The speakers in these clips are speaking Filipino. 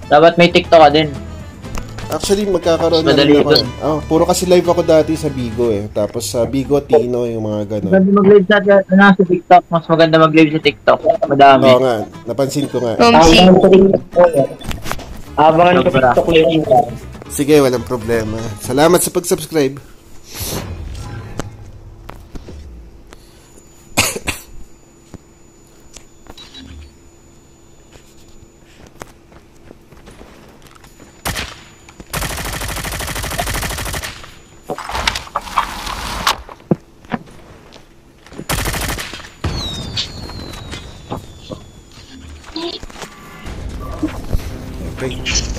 Dapat may TikTok ka din. Actually, magkakaroon na rin ako. Oh, puro kasi live ako dati sa Bigo eh. Tapos sa Bigo, Tino, yung mga gano'n. Maganda mag-live sa TikTok. Mas maganda mag-live sa TikTok. Madami. Oo nga, napansin ko nga. Abangan ko TikTok live. Sige, walang problema. Salamat sa pag-subscribe.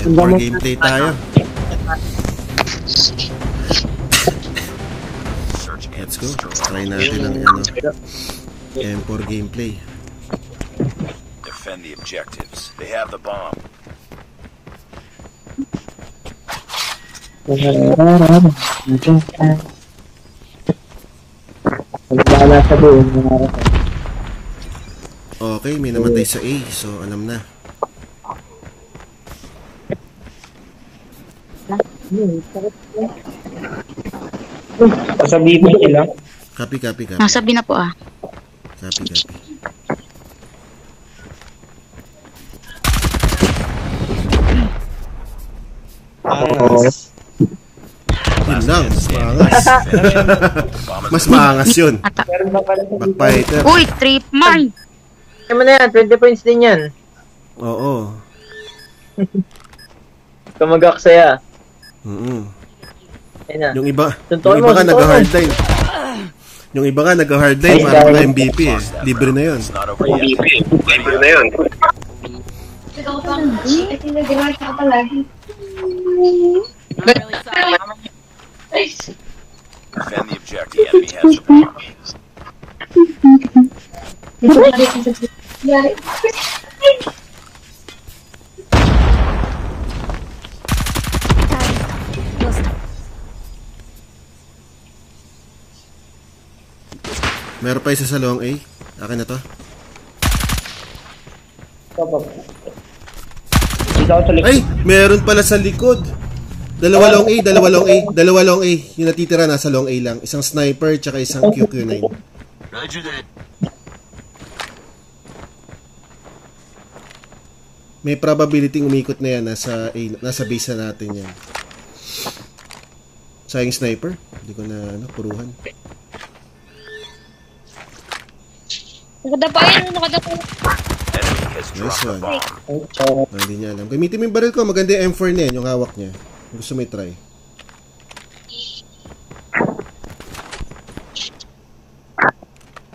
M4 gameplay tayo. Let's go. Try natin ang M4 gameplay. Defend the objectives. They have the bomb. Okay, may namatay sa A. So, alam na. Sasabihin mo sila. Copy. Nasabi na po Copy. Yun lang, maangas. Mas maangas yun. Backfighter. Uy, trip mine! Ano na yan? 20 points din yan. Oo. Kamag-aksaya. Yung iba nga nag-hardline. Yung iba nga nag-hardline para mga MVP eh. Libre na yun. Defend the objective. The enemy has the bomb. Meron pa isa sa long A. Akin na to. Ay! Meron pala sa likod. Dalawa long A. Yung natitira nasa long A lang. Isang sniper tsaka isang QQ9. May probability umikot na yan. Nasa base na natin yan. Sayang sniper. Hindi ko na puruhan. Nakadapa yan. Nice one. Hindi niya alam. Gamitin mo yung baril ko. Maganda yung M4 na yan. Yung hawak niya. Gusto mo i-try.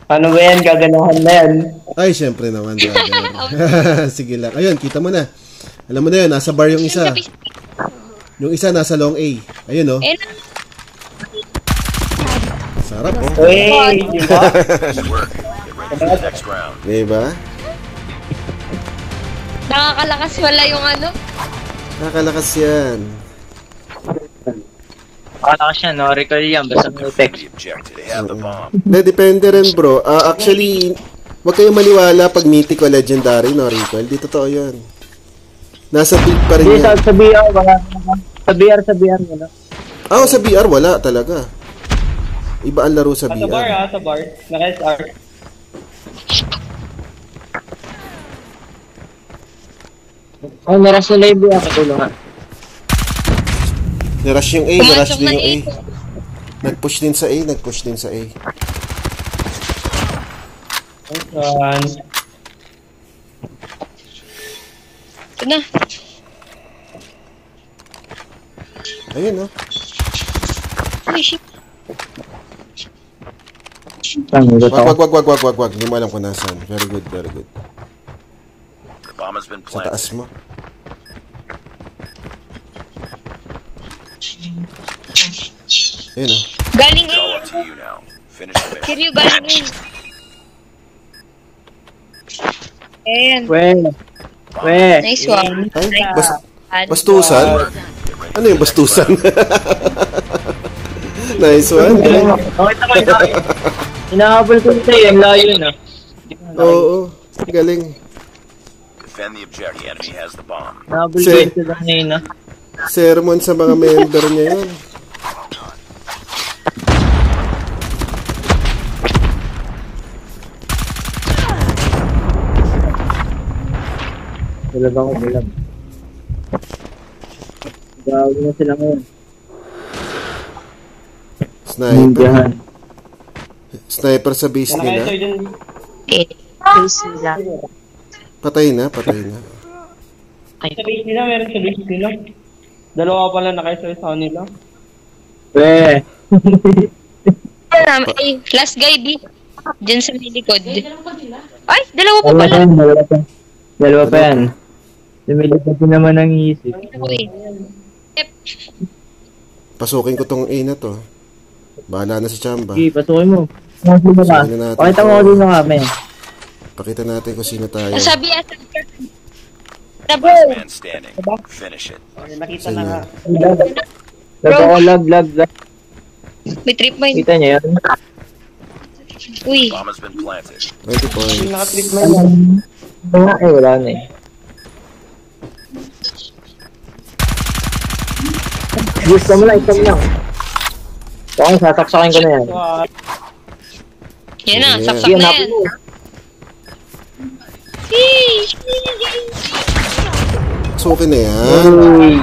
Ano ba yan? Gaganahan na yan. Ay, syempre naman, brother. Sige lang. Ayun, kita mo na. Alam mo na yun, nasa bar yung isa. Yung isa nasa long A. Ayun, oh. Sarap, oh. Uy, diba? Diba? Nakakalakas wala yung ano. Nakakalakas yan. Nakakalakas yan, no? Recall yan, basta may text. Depende rin, bro. Actually, huwag kayong maniwala pag mythic o legendary, no, recoil. Di totoo yun. Nasa peak pa rin yan. Sa BR, wala. Sa BR, wala. Sa BR, wala talaga. Iba ang laro sa BR. Sa bar. Naka-SR. Naras na live ako tulungan. Narush yung A, narush din yung A. Nag-push din sa A. Ito na. Ayun, no? Uy, shit. Wag. Hindi mo alam kung nasaan. Very good. Sa taas mo. Ayun, no? Galing Kiryu, galing in. Ayan. Nice one. Ay, bastusan? Ano yung bastusan? Nice one. Hinahabol ko sa'yo, ang layo na. Oo, galing. Defend the objective. The enemy has the bomb. Nabul ko yun sila kanina. Sermon sa mga member niya yun. Dalabang ko bilang. Gawin na sila ngayon. Sniper. Ninjahan. Sniper sa base nila. Eh, please sila. Patay na, patay na. Sa base nila, meron sa base nila. Dalawa pala nakaisa sa nila. Weh. Last guy, di. Diyan sa may likod. Ay, dalawa pa pala. Dalawa pa yan. Lumilipad din naman ang isip. Uy. Pasukin ko tong A na to. Bahala na si Chamba. Okay, pasukin mo. Sino ka? Sino natin Pakita mo to? ko din kami. Pakita natin kung sino tayo. Sabi ata. Tabo. Last man standing. Finish it. Nakita Sino? na nga. Lag ako, lag. May trip mine. Kita niyo yun? Uy. Bomb has been planted. 20 points. Naka-trip na yun. Wala na eh. Gusto mo lang, ito mo lang. Okay, sasaksakin ko na yan. Yan na, Sige. saksak Sige, na napin yan. mo. Pasukin na yan. Uy,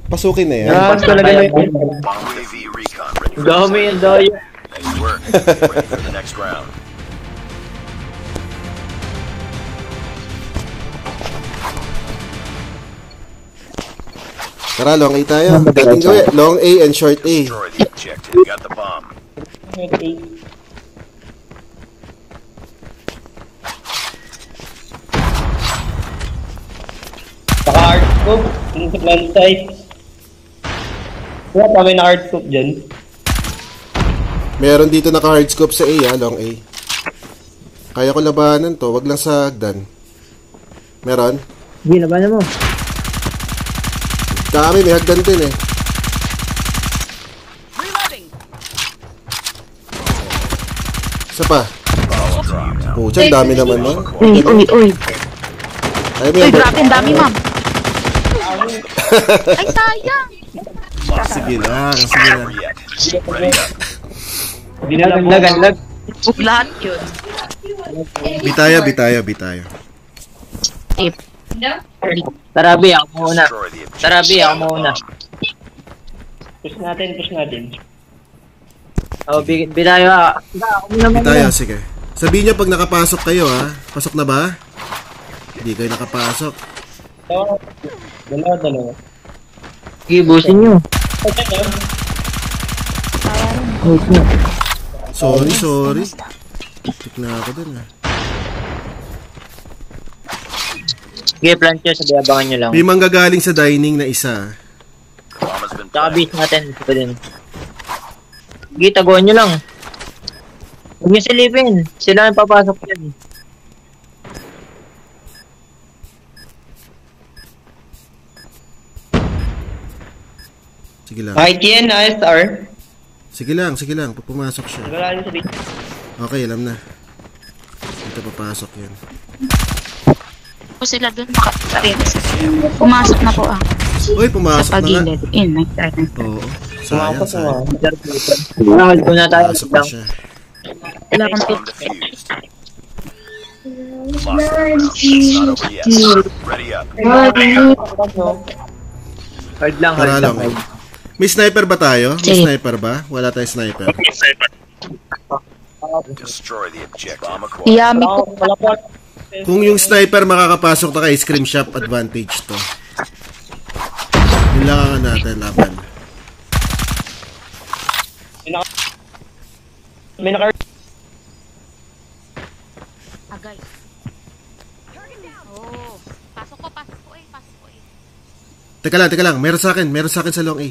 Pasukin na yan. Pas talaga na yun. Bomb UAV recon ready for Dami yan, dami. Nice work. Ready for the next round. Tara, long A tayo. Dating gawin. Long A and short A. Destroy the objective. Got the bomb. Naka-hard scope. Yung sa plant site. Wala pa may naka-hard scope dyan. Meron dito naka-hard scope sa A, long A. Kaya ko labanan to. Wag lang sa hagdan. Meron? Sige, labanan mo. Dami, may hagdan din eh. Isa pa. Pucha, ang dami naman nun. Uy. Ay, Uy, may grabe, ang dami, ma'am. Ay, sayang. Sige lang, sige lang. Never yet. Ready up. Lag. Huwag lahat yun. Bitaya. Tip. Tara, B, ako muna. Destroy the objective. Tara, B, ako muna. Push natin. Oh, bitayo ah. Ako muna muna. Bitaya, sige. Sabihin niyo pag nakapasok kayo ha. Pasok na ba? Hindi kayo nakapasok. Dalawa. Sige, busin nyo. Sorry. Tik na ako dun ha. Sige, plancho, sabi abangan nyo lang. May manggagaling sa dining na isa. Bomb has been Tsaka planted. base natin, ito din. Sige, taguan nyo lang. Huwag nyo silipin. Sila ang papasok yan. Sige lang. Kahit yan, ISR. Sige lang. Pumasok siya. Wala rin sa base. Okay, alam na. Dito papasok yan. Po sila dun, pumasok na po ah. Uy, pumasok Sa na nga. pagilid. Nag-start. Oo. Sayang. Hold ko na tayo. Pumasok na siya. Wala akong tip. Bomb defused. Lost the round. It's not over yet. Ready up. Hard lang. Tara lang. May sniper ba tayo? May Sige. sniper ba? Wala tayong sniper. Destroy the objective. Bomb acquired. Yami ko. Wala po. Kung yung sniper makakapasok na kay Scream Shop, advantage to. Yun lang ang natin laban. May naka- Agay. Oh. Pasok ko eh. Teka lang. Meron sa akin sa long A.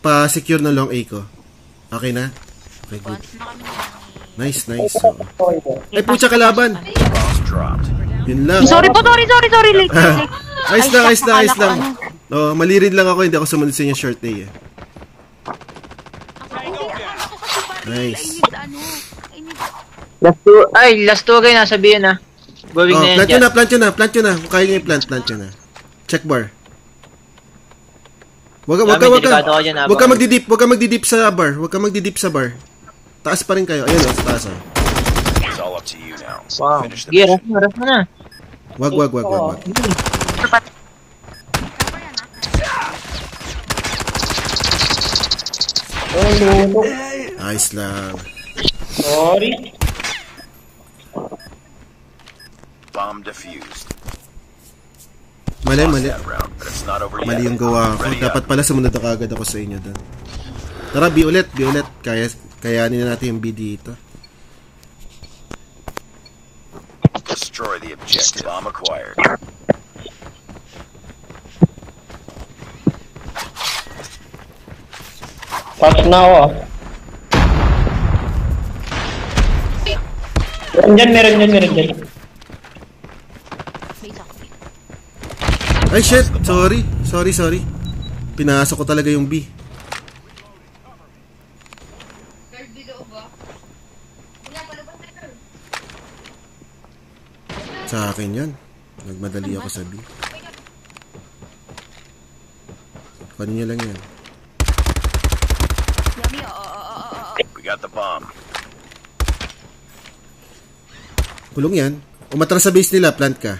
Pa-secure ng long A ko. Okay na? Okay, good. Once na kami Nice. Oo. Ay, pucha kalaban. Bombs dropped. Yun lang. Sorry. Late. Ayos Akala ko lang. ano. Oh, malirid lang ako. Hindi ako sumunod sa inyo short day eh. Nice. I need Last two kayo nasa B yun, ah. Going Oh, na yan plant dyan. nyo na. Kung kaya nyo i-plant, plant nyo na. Check bar. Wag delikado ka dyan, ah, baka- ka magdidip sa bar. Taas pa rin kayo. Ayun, sa taas. It's all up to you now. Wow. Finish the Sige, mission. rush mo na. Wag. Luto. Ayos lang. Sorry. Bomb defused. Mali. That round, but it's not over Mali yet. yung gawa ko. Ready up. Dapat pala sumunod na kagad ako sa inyo doon. Tara, B ulit. Kayanin na natin yung B dito. Destroy the objective. Bomb acquired. Touch na ako. Meron dyan. Ay, shit! Sorry. Pinasok ko talaga yung B. Sa akin yan. Nagmadali ako sa B. Kunin nyo lang yan. We got the bomb. Kulong yan. Umatras sa base nila, plant ka.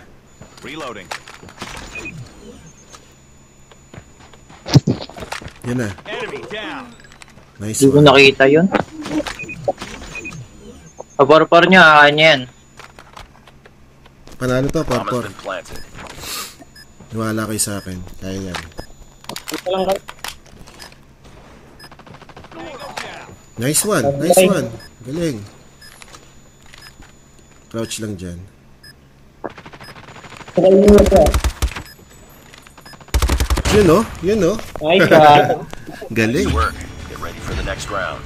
Reloading. Yan na. Enemy down. Nice Hindi ko one. nakita yun. Pabor-por nyo, kanya yan. Panalo to, Bomb has porpor. been planted. Niwala kayo sa akin. Kaya yan. Dito lang ka. Nice one. Galing. Crouch lang dyan. Yun oh. Nice one. Galing. Good work. Get ready for the next round.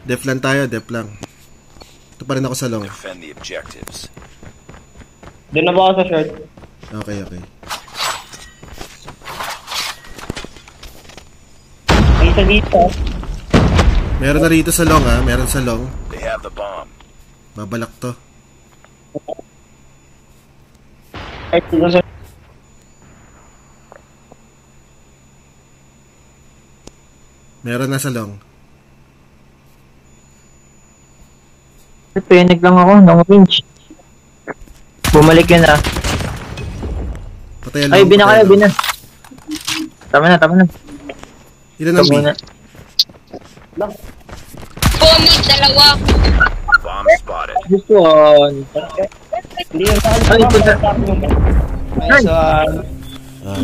Def lang tayo, def lang. Ito pa rin ako sa long. Defend the objectives. Doon na ba ako sa short? Okay. May isa dito. Meron na rito sa long ha. Meron sa long. They have the bomb. Babalak to. Ay, dito sa... Meron na sa long. Penig lang ako, ng range. Bumalik yun, ah. Patayan Ay, long. bina kayo, patayan bina. long. Tama na. Ilan ang B? Tama na. Bonus, dalawa. Bomb spotted. Gusto on. Hindi yung saan. Ay, punta. Nice one.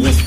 Yes.